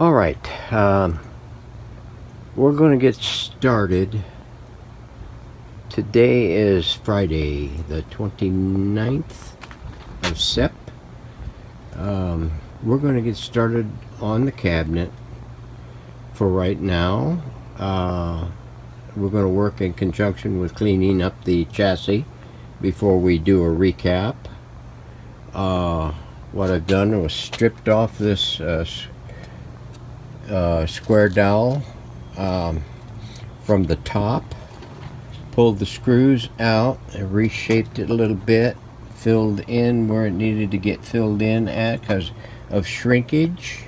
All right, we're going to get started. Today is Friday, the 29th of Sep. We're going to get started on the cabinet for right now. We're going to work in conjunction with cleaning up the chassis before we do a recap. What I've done was stripped off this square dowel from the top, pulled the screws out and reshaped it a little bit, filled in where it needed to get filled in at because of shrinkage,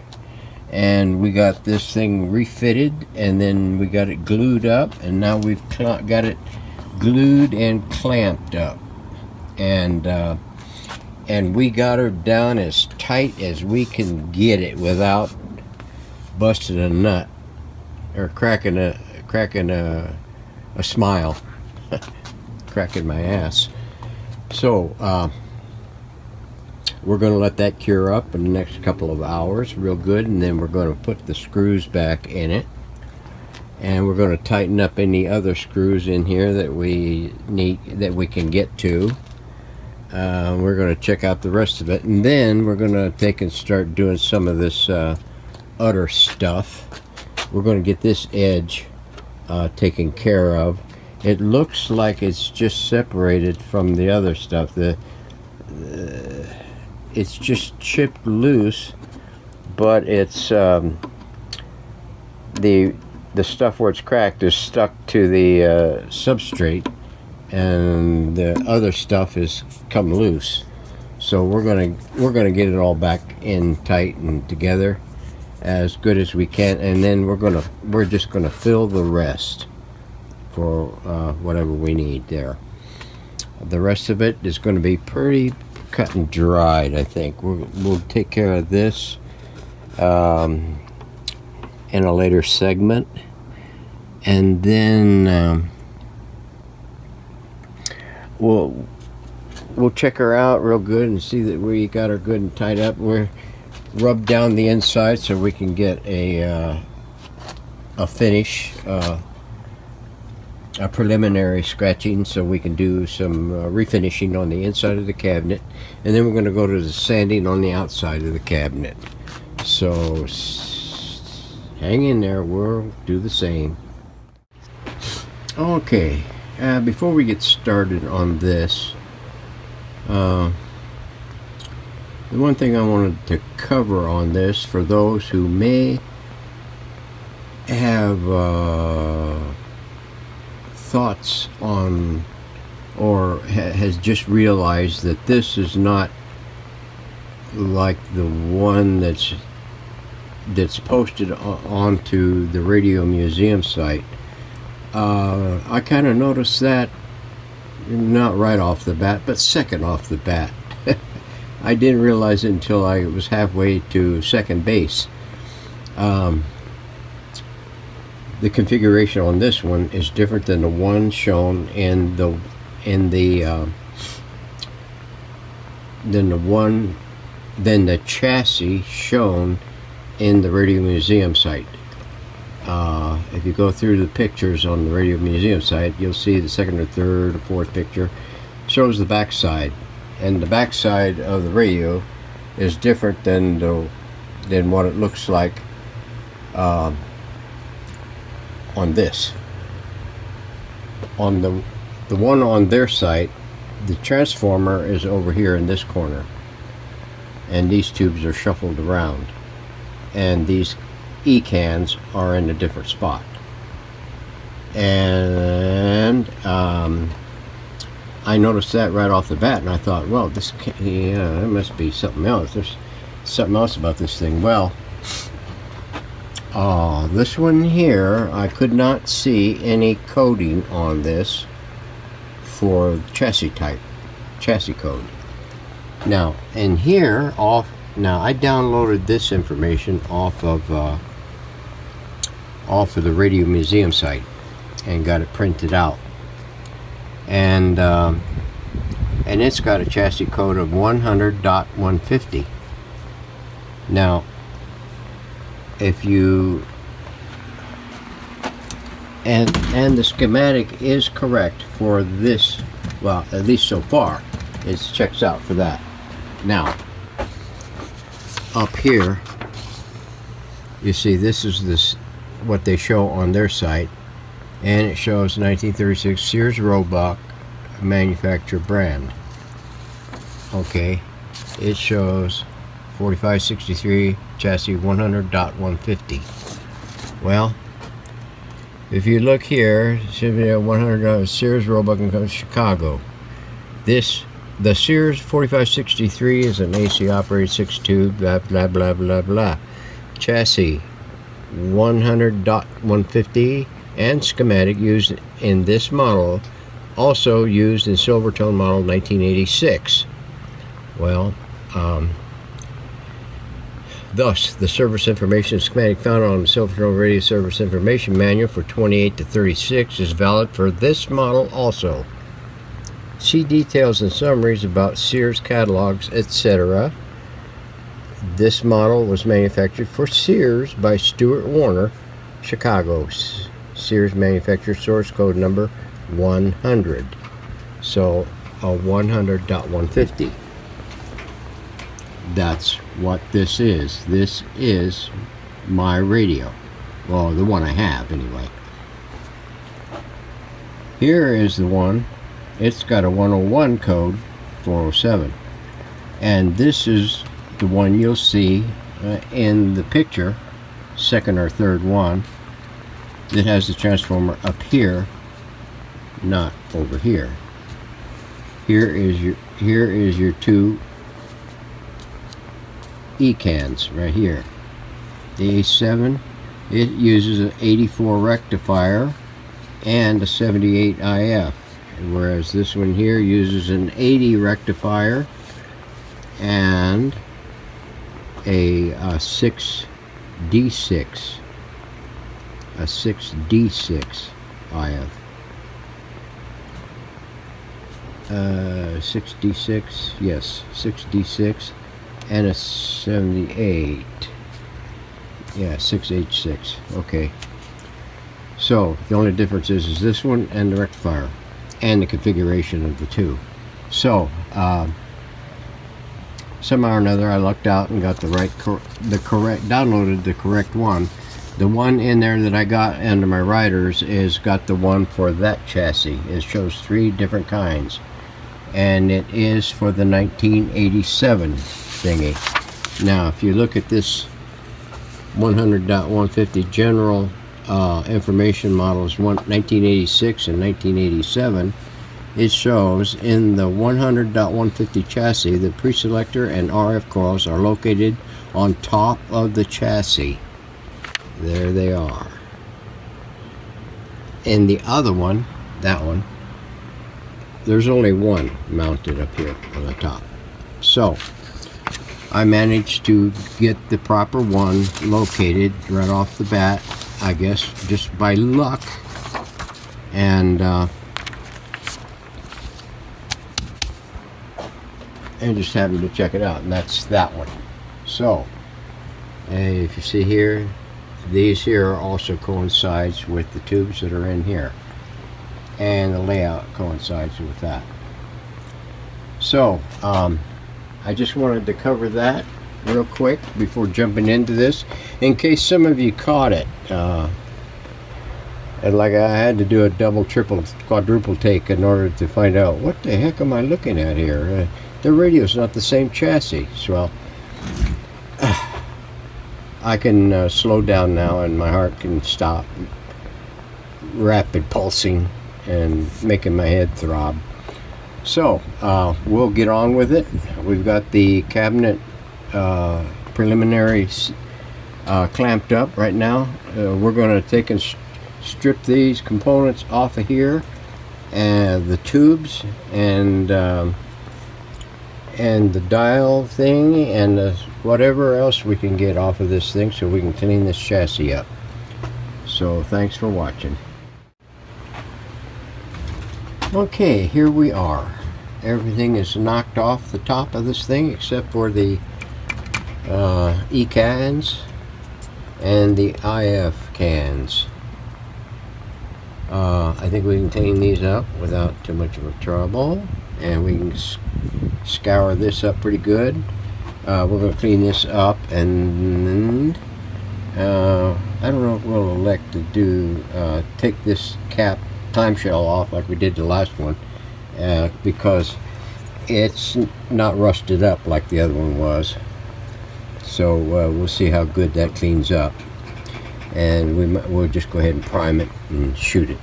and we got this thing refitted, and then we got it glued up, and now we've got it glued and clamped up, and we got her down as tight as we can get it without busting a nut or cracking a smile, cracking my ass. So we're going to let that cure up in the next couple of hours real good, and then we're going to put the screws back in it, and we're going to tighten up any other screws in here that we can get to. We're going to check out the rest of it, and then we're going to take and start doing some of this other stuff. We're going to get this edge taken care of. It looks like it's just separated from the other stuff. It's just chipped loose, but it's the stuff where it's cracked is stuck to the substrate, and the other stuff is come loose. So we're gonna get it all back in tight and together as good as we can, and then we're just gonna fill the rest for whatever we need there. The rest of it is going to be pretty cut and dried. I think we'll take care of this in a later segment, and then we'll check her out real good and see that we got her good and tied up. We're rub down the inside so we can get a finish, a preliminary scratching, so we can do some refinishing on the inside of the cabinet, and then we're going to go to the sanding on the outside of the cabinet. So hang in there, we'll do the same. Okay, before we get started on this, the one thing I wanted to cover on this, for those who may have thoughts on, or has just realized that this is not like the one that's posted onto the Radio Museum site. I kind of noticed that, not right off the bat, but second off the bat. I didn't realize it until I was halfway to second base. The configuration on this one is different than the one shown in the chassis shown in the Radio Museum site. If you go through the pictures on the Radio Museum site, you'll see the second or third or fourth picture shows the back side, and the back side of the radio is different than what it looks like on this. On the one on their site, the transformer is over here in this corner, and these tubes are shuffled around, and these E-cans are in a different spot. And I noticed that right off the bat, and I thought, well, there must be something else. There's something else about this thing. Well, this one here, I could not see any coding on this for chassis type, chassis code. Now, in here, now I downloaded this information off of the Radio Museum site and got it printed out, and it's got a chassis code of 100.150. Now, if you and the schematic is correct for this, well, at least so far it checks out for that. Now up here you see this is what they show on their site, and it shows 1936 Sears Roebuck manufacturer brand. Okay, it shows 4563 chassis 100.150. Well, if you look here, it should be a 100 Sears Roebuck and Company, Chicago. The Sears 4563 is an AC operated 6-tube, blah blah blah blah blah. Chassis 100.150 and schematic used in this model, also used in Silvertone model 1986. Well, thus, the service information schematic found on the Silvertone Radio Service Information Manual for 28 to 36 is valid for this model also. See details and summaries about Sears catalogs, etc. This model was manufactured for Sears by Stuart Warner, Chicago. Sears manufacturer source code number 100. So, a 100.150. That's what this is. This is my radio. Well, the one I have anyway. Here is the one. It's got a 101 code, 407. And this is the one you'll see in the picture, second or third one, that has the transformer up here, not over here. Here is your two E-cans right here. The A7, it uses an 84 rectifier and a 78 IF, whereas this one here uses an 80 rectifier and a 6D6 IF. 6D6, yes, 6D6 and a 78, yeah, 6H6. Okay, so the only difference is this one and the rectifier and the configuration of the two. So somehow or another I lucked out and got downloaded the correct one. The one in there that I got under my riders is got the one for that chassis. It shows 3 different kinds, and it is for the 1987 thingy. Now if you look at this 100.150 general information models 1986 and 1987, it shows in the 100.150 chassis the pre-selector and RF coils are located on top of the chassis. There they are. In the other one, that one, there's only one mounted up here on the top. So I managed to get the proper one located right off the bat, I guess just by luck, and just happened to check it out, and that's that one. So if you see here, these here also coincides with the tubes that are in here, and the layout coincides with that. So I just wanted to cover that real quick before jumping into this, in case some of you caught it. And like I had to do a double, triple, quadruple take in order to find out what the heck am I looking at here. The radio's not the same chassis. So I can slow down now, and my heart can stop rapid pulsing and making my head throb. So we'll get on with it. We've got the cabinet preliminaries clamped up right now. We're going to take and strip these components off of here, and the tubes, and the dial thing, and whatever else we can get off of this thing, so we can clean this chassis up. So thanks for watching. Okay, here we are. Everything is knocked off the top of this thing except for the E-cans and the IF cans. I think we can clean these up without too much of a trouble, and we can scour this up pretty good. We're going to clean this up, and I don't know if we'll elect to do take this cap time shell off like we did the last one, because it's not rusted up like the other one was. So we'll see how good that cleans up, and we'll just go ahead and prime it and shoot it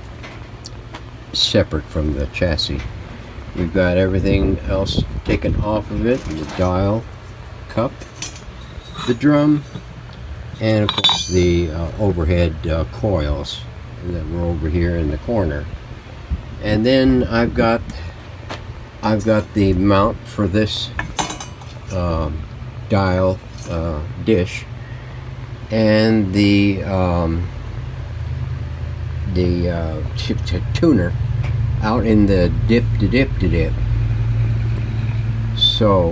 separate from the chassis. We've got everything else taken off of it: the dial, cup, the drum, and of course the overhead coils that were over here in the corner. And then I've got the mount for this dial dish, and the tuner out in the dip. So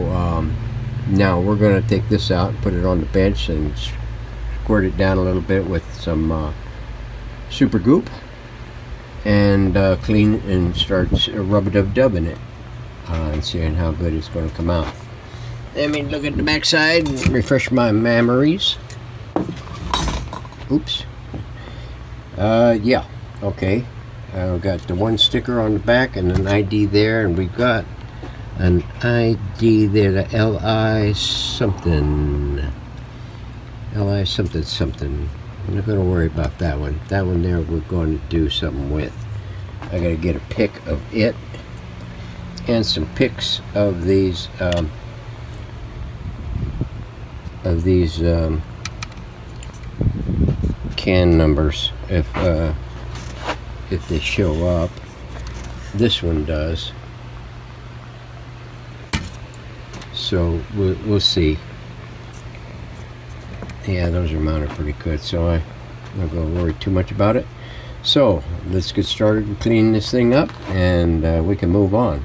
now we're going to take this out and put it on the bench and squirt it down a little bit with some super goop, and clean and start rub-a-dub-dubbing it and seeing how good it's going to come out. Let me look at the back side and refresh my memories. Oops. Yeah, okay. I've got the one sticker on the back and an ID there, and we've got an ID there, the LI something. LI something. I'm not going to worry about that one. That one there we're going to do something with. I got to get a pic of it and some pics of these can numbers if they show up. This one does, so we'll see. Yeah, those are mounted pretty good, so I'm not going to worry too much about it. So let's get started and clean this thing up, and we can move on.